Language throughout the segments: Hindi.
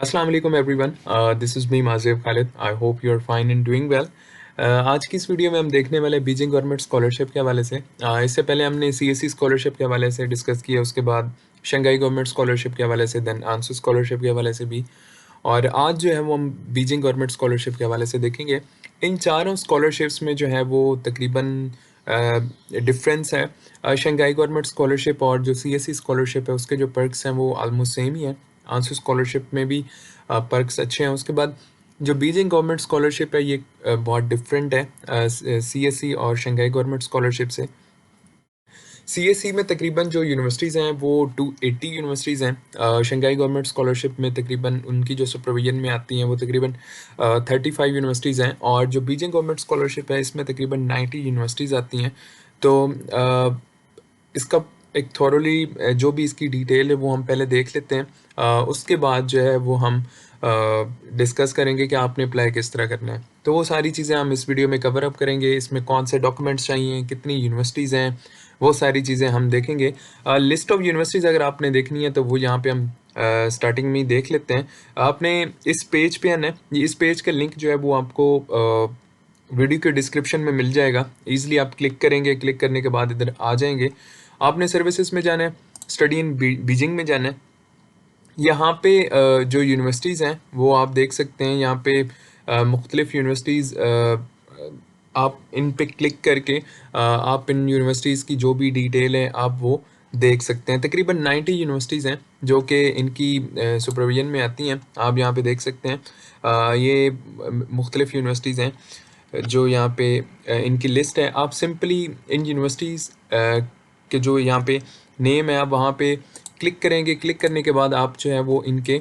अस्सलाम वालेकुम everyone, this is me Mazib Khalid. I hope you are fine and doing well. आज की इस वीडियो में हम देखने वाले बीजिंग गवर्नमेंट स्कॉलरशिप के हवाले से। इससे पहले हमने सीएससी स्कॉलरशिप के हवाले से डिस्कस किया, उसके बाद शंघाई गवर्नमेंट स्कॉलरशिप के हवाले से, देन आंसू स्कॉलरशिप के हवाले से भी। और आज जो है वो हम बीजिंग गवर्नमेंट स्कॉलरशिप के हवाले से देखेंगे। इन चारों स्कॉलरशिप्स में जो है वो तकरीबन डिफरेंस है। शंघाई गवर्नमेंट स्कॉलरशिप और जो सीएससी स्कॉलरशिप है उसके जो पर्क्स हैं वो ऑलमोस्ट सेम ही है। आंसू स्कॉलरशिप में भी पर्क्स अच्छे हैं। उसके बाद जो बीजिंग गवर्नमेंट स्कॉलरशिप है ये बहुत डिफरेंट है सीएससी और शंघाई गवर्नमेंट स्कॉलरशिप से। सीएससी में तकरीबन जो यूनिवर्सिटीज़ हैं वो 280 यूनिवर्सिटीज़ हैं। शंघाई गवर्नमेंट स्कॉलरशिप में तकरीबन उनकी जो सुपरविजन में आती हैं वो तकरीबन 35 यूनिवर्सिटीज़ हैं, और जो बीजिंग गवर्नमेंट स्कॉलरशिप है इसमें तकरीबन 90 यूनिवर्सिटीज़ आती हैं। तो इसका एक थॉरली जो भी इसकी डिटेल है वो हम पहले देख लेते हैं। उसके बाद जो है वो हम डिस्कस करेंगे कि आपने अप्लाई किस तरह करना है। तो वो सारी चीज़ें हम इस वीडियो में कवर अप करेंगे। इसमें कौन से डॉक्यूमेंट्स चाहिए, कितनी यूनिवर्सिटीज़ हैं, वो सारी चीज़ें हम देखेंगे। लिस्ट ऑफ यूनिवर्सिटीज़ अगर आपने देखनी है तो वो यहाँ पे हम स्टार्टिंग में ही देख लेते हैं। आपने इस पेज पे आना है। इस पेज का लिंक जो है वो आपको वीडियो के डिस्क्रिप्शन में मिल जाएगा। ईजिली आप क्लिक करेंगे, क्लिक करने के बाद इधर आ जाएंगे। आपने सर्विसेज में जाना है, स्टडी इन बीजिंग में जाना है। यहाँ पे जो यूनिवर्सिटीज़ हैं वो आप देख सकते हैं। यहाँ पे मुख्तलिफ यूनिवर्सिटीज़, आप इन पे क्लिक करके आप इन यूनिवर्सिटीज़ की जो भी डिटेल है आप वो देख सकते हैं। तकरीबन 90 यूनिवर्सिटीज़ हैं जो कि इनकी सुपरविजन में आती हैं। आप यहाँ पे देख सकते हैं। ये मुख्तलिफ यूनिवर्सिटीज़ हैं जो यहाँ पे इनकी लिस्ट है। आप सिंपली इन यूनिवर्सिटीज़ के जो यहाँ पे नेम है आप वहाँ पे क्लिक करेंगे। क्लिक करने के बाद आप जो है वो इनके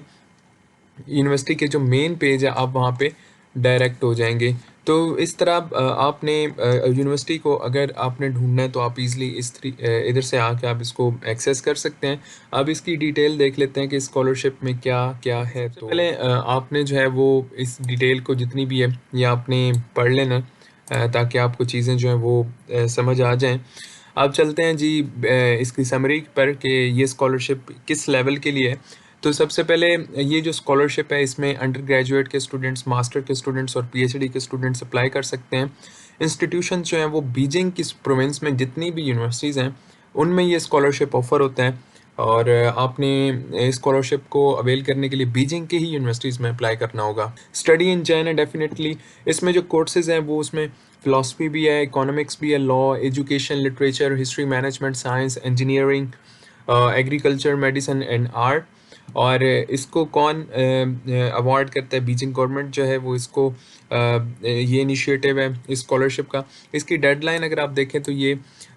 यूनिवर्सिटी के जो मेन पेज है आप वहाँ पे डायरेक्ट हो जाएंगे। तो इस तरह आपने यूनिवर्सिटी को अगर आपने ढूंढना है तो आप इजीली इधर से आके आप इसको एक्सेस कर सकते हैं। अब इसकी डिटेल देख लेते हैं कि स्कॉलरशिप में क्या क्या है। तो पहले आपने जो है वो इस डिटेल को जितनी भी है ये आपने पढ़ लेना ताकि आपको चीज़ें जो हैं वो समझ आ जाएं। अब चलते हैं जी इसकी समरी पर कि ये स्कॉलरशिप किस लेवल के लिए है। तो सबसे पहले ये जो स्कॉलरशिप है इसमें अंडर ग्रेजुएट के स्टूडेंट्स, मास्टर के स्टूडेंट्स और पीएचडी के स्टूडेंट्स अप्लाई कर सकते हैं। इंस्टीट्यूशन जो हैं वो बीजिंग की प्रोविंस में जितनी भी यूनिवर्सिटीज़ हैं उनमें ये स्कॉलरशिप ऑफ़र होता है, और आपने स्कॉलरशिप को अवेल करने के लिए बीजिंग के ही यूनिवर्सिटीज़ में अप्लाई करना होगा। स्टडी इन चाइना डेफिनेटली, इसमें जो कोर्सेज़ हैं वो उसमें फ़िलासफ़ी भी है, इकोनॉमिक्स भी है, law, education, literature, history, management, science, engineering, agriculture, medicine and art. और इसको कौन अवार्ड करता है? बीजिंग गवर्नमेंट जो है वो इसको ये इनिशिएटिव है इस स्कॉलरशिप का। इसकी डेडलाइन अगर आप देखें तो ये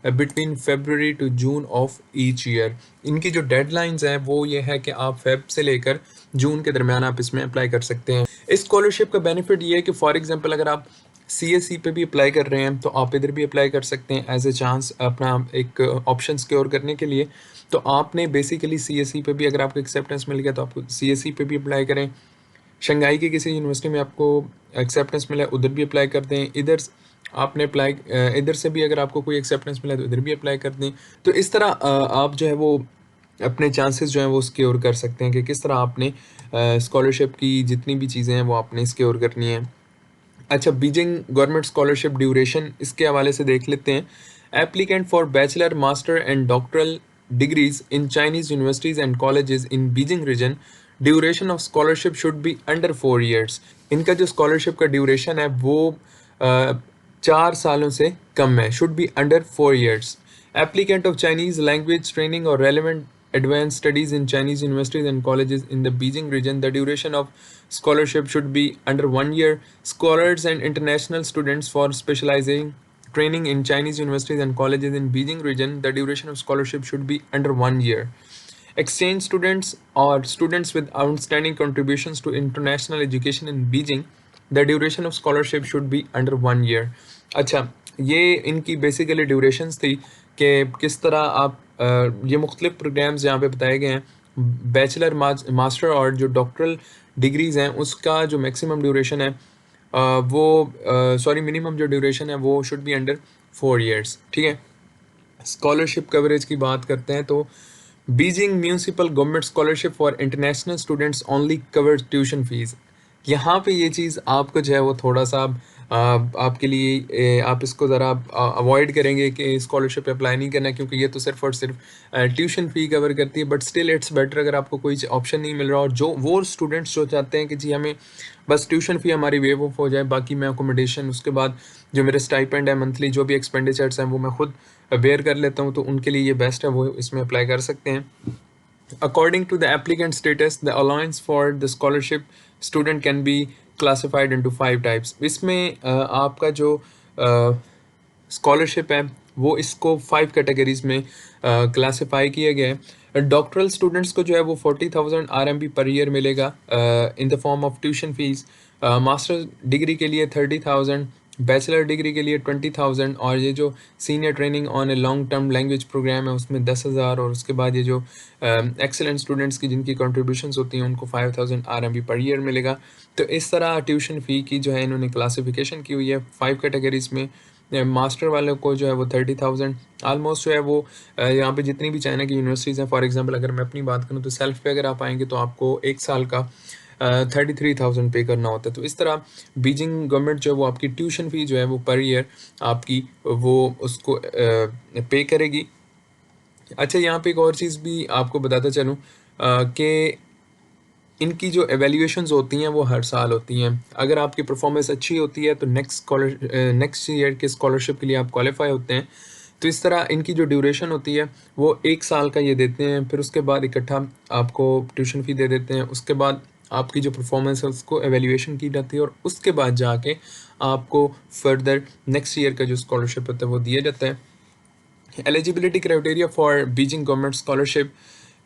between February to June of each year. इनकी जो डेडलाइंस हैं वो ये है कि आप फेब से लेकर जून के दरमियान आप इसमें अप्लाई कर सकते हैं। इस स्कॉलरशिप का बेनिफिट ये है कि फॉर एग्जांपल अगर आप सीएससी पे भी अप्लाई कर रहे हैं तो आप इधर भी अप्लाई कर सकते हैं एज ए चांस अपना एक ऑप्शन सिक्योर करने के लिए। तो आपने बेसिकली सीएससी पे भी अगर आपको एक्सेप्टेंस मिल गया तो आपको सीएससी पे भी अप्लाई करें। शंघाई की किसी यूनिवर्सिटी में आपको एक्सेप्टेंस मिला है उधर भी अप्लाई कर दें। इधर आपने अप्लाई इधर से भी अगर आपको कोई एक्सेप्टेंस मिला है तो इधर भी अप्लाई कर दें। तो इस तरह आप जो है वो अपने चांसेस जो हैं वो सिक्योर कर सकते हैं कि किस तरह आपने स्कॉलरशिप की जितनी भी चीज़ें हैं वो आपने सिक्योर करनी है। अच्छा, बीजिंग गवर्नमेंट स्कॉलरशिप ड्यूरेशन इसके हवाले से देख लेते हैं। Applicant for bachelor, master and doctoral degrees in Chinese universities and colleges in Beijing region, duration of scholarship should be under 4 years। इनका जो स्कॉलरशिप का ड्यूरेशन है वो 4 सालों से कम है, should be under 4 years। Applicant of Chinese language training or relevant advanced studies in Chinese universities and colleges in the Beijing region, the duration of scholarship should be under 1 year. Scholars and international students for specializing training in Chinese universities and colleges in Beijing region, the duration of scholarship should be under 1 year. Exchange students or students with outstanding contributions to international education in Beijing, the duration of scholarship should be under 1 year। अच्छा, ये इनकी बेसिकली ड्यूरेशंस थी कि किस तरह आप ये मुख्तलिफ प्रोग्राम्स यहाँ पे बताए गए हैं। बैचलर, मास्टर और जो डॉक्टरल डिग्रीज़ हैं उसका जो मैक्सिमम ड्यूरेशन है मिनिमम जो ड्यूरेशन है वो शुड बी अंडर 4 years। ठीक है। स्कॉलरशिप कवरेज की बात करते हैं तो Beijing municipal government scholarship for international students only covers tuition fees. यहाँ पे ये चीज़ आपको जो है वो थोड़ा सा आपके लिए आप इसको ज़रा अवॉइड करेंगे कि स्कॉलरशिप पे अप्लाई नहीं करना, क्योंकि ये तो सिर्फ और सिर्फ ट्यूशन फ़ी कवर करती है। बट स्टिल इट्स बेटर अगर आपको कोई ऑप्शन नहीं मिल रहा और जो वो स्टूडेंट्स जो चाहते हैं कि जी हमें बस ट्यूशन फ़ी हमारी वेव ऑफ हो जाए, बाकी मैं अकोमोडेशन उसके बाद जो मेरे स्टाइपेंड है मंथली जो भी एक्सपेंडिचर्स हैं वो मैं खुद बेयर कर लेता हूँ, तो उनके लिए ये बेस्ट है, वो इसमें अप्लाई कर सकते हैं। According to the applicant status, the allowance for the scholarship student can be classified into 5 types. इसमें आपका जो स्कॉलरशिप है वो इसको 5 कैटेगरीज में क्लासिफाई किया गया है। डॉक्टरल स्टूडेंट्स को जो है वो 40,000 RMB पर ईयर मिलेगा in the form of tuition fees. Master degree के लिए 30,000, बैचलर डिग्री के लिए 20,000, और ये जो senior training on a long term language program है उसमें 10,000, और उसके बाद ये जो एक्सेलेंट स्टूडेंट्स की जिनकी कंट्रीब्यूशंस होती हैं उनको 5,000 RMB पर ईयर मिलेगा। तो इस तरह ट्यूशन फ़ी की जो है इन्होंने क्लासिफिकेशन की हुई है 5 कैटेगरीज में। मास्टर वालों को जो है वो 30,000 ऑलमोस्ट जो है वो यहाँ पे जितनी भी चाइना की यूनिवर्सिटीज़ हैं, फॉर एग्जांपल अगर मैं अपनी बात करूँ तो सेल्फ पे अगर आप आएंगे तो आपको 1 साल का 33,000 पे करना होता है। तो इस तरह बीजिंग गवर्नमेंट जो है वो आपकी ट्यूशन फ़ी जो है वो पर ईयर आपकी वो उसको पे करेगी। अच्छा, यहाँ पे एक और चीज़ भी आपको बताता चलूँ कि इनकी जो एवेल्यूएशंस होती हैं वो हर साल होती हैं। अगर आपकी परफॉर्मेंस अच्छी होती है तो नेक्स्ट ईयर के स्कॉलरशिप के लिए आप क्वालिफाई होते हैं। तो इस तरह इनकी जो ड्यूरेशन होती है वो 1 साल का ये देते हैं, फिर उसके बाद इकट्ठा आपको ट्यूशन फ़ी दे देते हैं। उसके बाद आपकी जो परफॉर्मेंस है उसको एवेल्यूएशन की जाती है और उसके बाद जाके आपको फर्दर नेक्स्ट ईयर का जो स्कॉलरशिप होता है वो दिया जाता है। Eligibility criteria for Beijing government scholarship.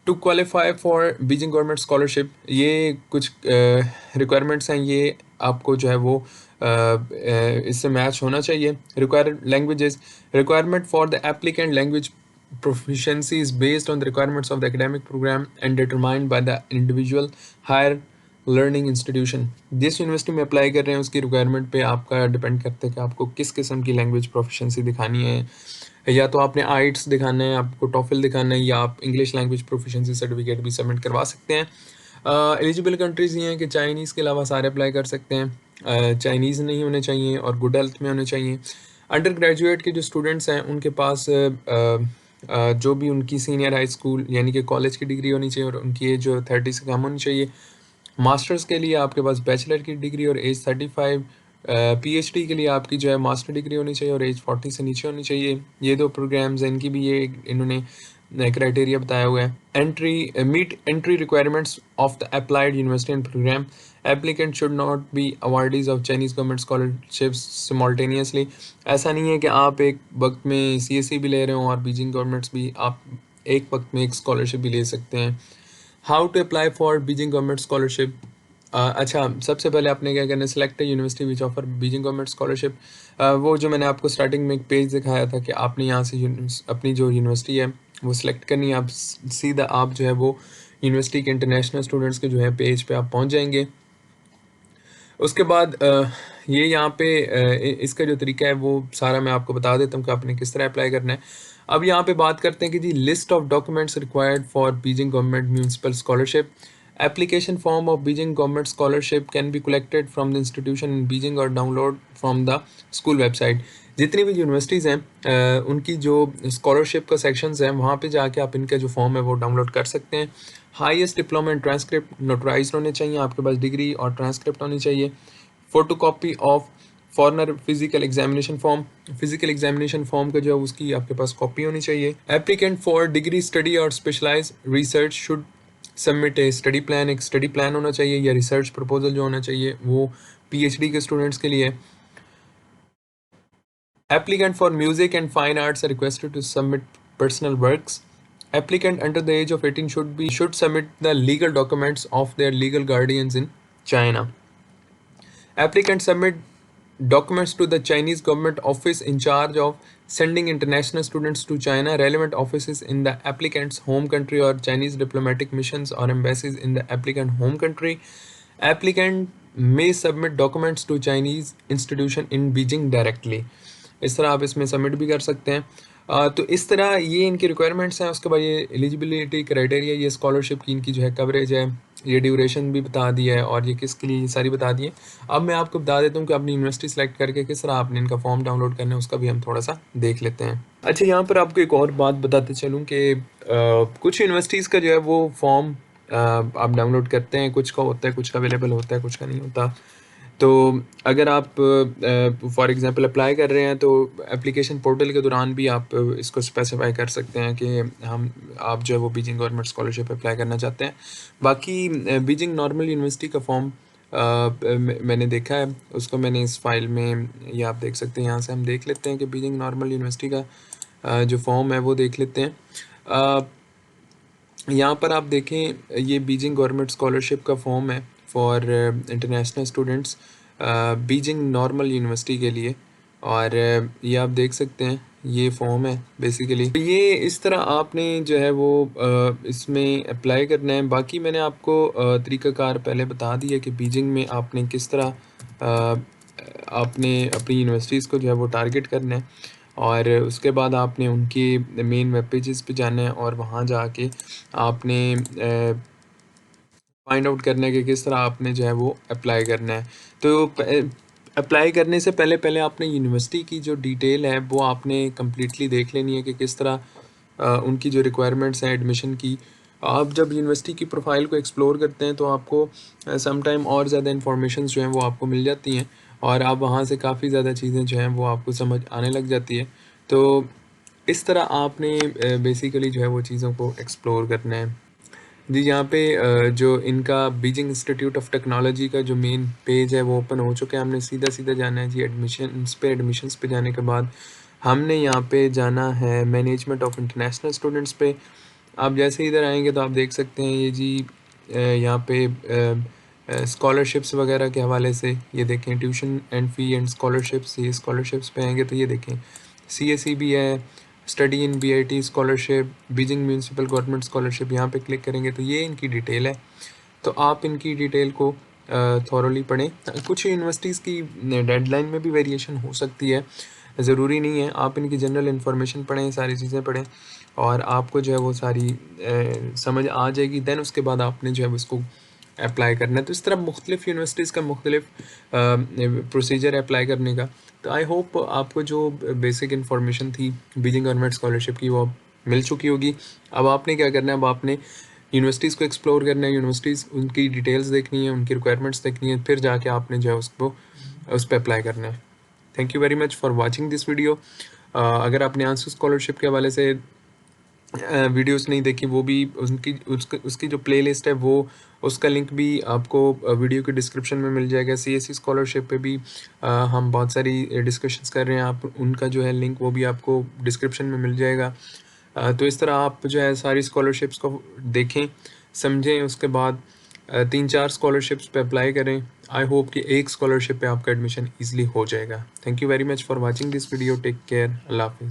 To qualify for Beijing government scholarship, ये कुछ रिक्वायरमेंट्स हैं, ये आपको जो है वो इससे मैच होना चाहिए। Required languages, requirement for the applicant language proficiency is based on the requirements of the academic program and determined by the individual higher learning institution. जिस यूनिवर्सिटी में अप्लाई कर रहे हैं उसकी रिक्वायरमेंट पे आपका डिपेंड करता है कि आपको किस किस्म की लैंग्वेज प्रोफिशेंसी दिखानी है, या तो आपने आइट्स दिखाना है, आपको टॉफिल दिखाना है, या आप इंग्लिश लैंग्वेज प्रोफिशेंसी सर्टिफिकेट भी सबमिट करवा सकते हैं। एलिजिबल कंट्रीज़ ये हैं कि चाइनीज़ के अलावा सारे अप्लाई कर सकते हैं, चाइनीज़ नहीं होने चाहिए और गुड हेल्थ में होने चाहिए। अंडर ग्रेजुएट के जो स्टूडेंट्स हैं उनके पास जो भी उनकी सीनियर हाई स्कूल यानी कि कॉलेज की डिग्री होनी चाहिए और उनकी एज 30 से कम होनी चाहिए। मास्टर्स के लिए आपके पास बैचलर की डिग्री और एज 35, पीएचडी के लिए आपकी जो है मास्टर डिग्री होनी चाहिए और एज 40 से नीचे होनी चाहिए। ये 2 प्रोग्राम्स हैं, इनकी भी ये इन्होंने क्राइटेरिया बताया हुआ है। Entry requirements of the applied university and program. Applicant should not be awardees of Chinese government scholarships simultaneously. ऐसा नहीं है कि आप एक वक्त में सीएससी भी ले रहे हो और बीजिंग गवर्नमेंट्स भी, आप एक वक्त में एक स्कॉलरशिप भी ले सकते हैं। How to apply for Beijing government scholarship. अच्छा, सबसे पहले आपने क्या करना है, select university which offer Beijing government scholarship. वो जो मैंने आपको स्टार्टिंग में एक पेज दिखाया था कि आपने यहाँ से अपनी जो यूनिवर्सिटी है वो सिलेक्ट करनी है। आप सीधा आप जो है वो यूनिवर्सिटी के इंटरनेशनल स्टूडेंट्स के जो है पेज पे आप पहुँच जाएंगे। उसके बाद ये यहाँ पे इसका जो तरीका है वो सारा मैं आपको बता देता हूँ कि आपने किस तरह अप्लाई करना है। अब यहाँ पे बात करते हैं कि जी list of documents required for Beijing government municipal scholarship. Application form of Beijing government scholarship can be collected from the institution in Beijing और download from the school website. जितनी भी यूनिवर्सिटीज़ हैं उनकी जो स्कॉलरशिप का सेक्शंस हैं वहाँ पे जाके आप इनका जो फॉर्म है वो डाउनलोड कर सकते हैं। Highest diploma and transcript notarized होने चाहिए, आपके पास डिग्री और ट्रांसक्रिप्ट होनी चाहिए। Photocopy of foreigner physical examination form, physical examination form का जो है उसकी आपके पास कॉपी होनी चाहिए। एप्लीकेंट फॉर डिग्री स्टडी और specialize research should submit a study plan, एक स्टडी प्लान होना चाहिए या रिसर्च प्रपोजल जो होना चाहिए वो पीएचडी के स्टूडेंट्स के लिए। Applicant for music and fine arts are requested to submit personal works. Applicant under the age of 18 should submit the legal documents of their legal guardians in China. Applicants submit documents to the Chinese government office in charge of sending international students to China. Relevant offices in the applicant's home country or Chinese diplomatic missions or embassies in the applicant home country. Applicant may submit documents to Chinese institution in Beijing directly. इस तरह आप इसमें सबमिट भी कर सकते हैं। तो इस तरह ये इनकी रिक्वायरमेंट्स हैं। उसके बाद ये एलिजिबिलिटी क्राइटेरिया, ये स्कॉलरशिप की इनकी जो है कवरेज है, ये ड्यूरेशन भी बता दिया है और ये किसके लिए, ये सारी बता दी है। अब मैं आपको बता देता हूँ कि अपनी यूनिवर्सिटी सेलेक्ट करके किस तरह आपने इनका फॉर्म डाउनलोड करना है, उसका भी हम थोड़ा सा देख लेते हैं। अच्छा, यहाँ पर आपको एक और बात बताते चलूँ कि कुछ यूनिवर्सिटीज़ का जो है वो फॉर्म आप डाउनलोड करते हैं, कुछ का होता है, कुछ का अवेलेबल होता है, कुछ का नहीं होता। तो अगर आप फॉर एग्ज़ाम्पल अप्लाई कर रहे हैं तो एप्लीकेशन पोर्टल के दौरान भी आप इसको स्पेसिफ़ाई कर सकते हैं कि हम आप जो है वो बीजिंग गवर्नमेंट स्कॉलरशिप अप्लाई करना चाहते हैं। बाकी बीजिंग नॉर्मल यूनिवर्सिटी का फॉर्म मैंने देखा है, उसको मैंने इस फ़ाइल में, ये आप देख सकते हैं, यहाँ से हम देख लेते हैं कि बीजिंग नॉर्मल यूनिवर्सिटी का जो फॉर्म है वो देख लेते हैं। यहाँ पर आप देखें, ये बीजिंग गवर्नमेंट स्कॉलरशिप का फॉर्म है for international students, Beijing normal university के लिए। और ये आप देख सकते हैं, ये फॉर्म है बेसिकली। तो ये इस तरह आपने जो है वो इसमें अप्लाई करना है। बाकी मैंने आपको तरीक़ाकार पहले बता दिया कि बीजिंग में आपने किस तरह आपने अपनी यूनिवर्सिटीज़ को जो है वो टारगेट करना है और उसके बाद आपने उनकी मेन वेब पेजेस पे जाना है और वहाँ जाके आपने फाइंड आउट करना है कि किस तरह आपने जो है वो अप्लाई करना है। तो अप्लाई करने से पहले पहले आपने यूनिवर्सिटी की जो डिटेल है वो आपने कम्प्लीटली देख लेनी है कि किस तरह उनकी जो रिक्वायरमेंट्स हैं एडमिशन की। आप जब यूनिवर्सिटी की प्रोफाइल को एक्सप्लोर करते हैं तो आपको सम टाइम और ज़्यादा इन्फॉर्मेशन जो हैं वो आपको मिल जाती हैं और आप वहाँ से काफ़ी ज़्यादा चीज़ें जो हैं वो आपको समझ आने लग जाती है। तो इस तरह आपने बेसिकली जो है वो चीज़ों को एक्सप्लोर करना है। जी, यहाँ पे जो इनका बीजिंग इंस्टीट्यूट ऑफ टेक्नोलॉजी का जो मेन पेज है वो ओपन हो चुका है। हमने सीधा-सीधा जाना है जी एडमिशन्स पे जाने के बाद हमने यहाँ पे जाना है मैनेजमेंट ऑफ इंटरनेशनल स्टूडेंट्स पे। आप जैसे ही इधर आएँगे तो आप देख सकते हैं ये जी यहाँ पे स्कॉलरशिप्स वगैरह के हवाले से ये देखें, tuition and fee and scholarships, ये स्कॉलरशिप्स पे आएँगे तो ये देखें सीएसई भी है, study in BIT scholarship, Beijing municipal government scholarship, यहाँ पे क्लिक करेंगे तो ये इनकी डिटेल है। तो आप इनकी डिटेल को थॉरोली पढ़ें। कुछ यूनिवर्सिटीज़ की डेडलाइन में भी वेरिएशन हो सकती है, ज़रूरी नहीं है। आप इनकी जनरल इन्फॉर्मेशन पढ़ें, सारी चीज़ें पढ़ें और आपको जो है वो सारी समझ आ जाएगी। देन उसके बाद आपने जो है उसको अप्लाई करना है। तो इस तरह मुख्तलिफ़ यूनिवर्सिटीज़ का मुख्तलिफ़ प्रोसीजर है अप्लाई करने का। तो आई होप आपको जो बेसिक इन्फॉर्मेशन थी बीजिंग गवर्नमेंट स्कॉलरशिप की वो मिल चुकी होगी। अब आपने क्या करना है, अब आपने यूनिवर्सिटीज़ को एक्सप्लोर करना है, यूनिवर्सिटीज़ उनकी डिटेल्स देखनी है, उनकी रिक्वायरमेंट्स देखनी है, फिर जाके आपने जो है उसको उस पे अप्लाई करना है। Thank you very much for watching this video. अगर आपने आंसू स्कॉलरशिप के हवाले से वीडियोस नहीं देखी, वो भी उसकी जो प्लेलिस्ट है वो उसका लिंक भी आपको वीडियो के डिस्क्रिप्शन में मिल जाएगा। सीएससी स्कॉलरशिप पे भी हम बहुत सारी डिस्कशंस कर रहे हैं, आप उनका जो है लिंक वो भी आपको डिस्क्रिप्शन में मिल जाएगा। तो इस तरह आप जो है सारी स्कॉलरशिप्स को देखें, समझें, उसके बाद 3-4 स्कॉलरशिप्स पे अप्लाई करें। आई होप कि एक स्कॉलरशिप पे आपका एडमिशन ईज़िली हो जाएगा। Thank you very much for watching this video. Take care. अल्लाह हाफ़िज़।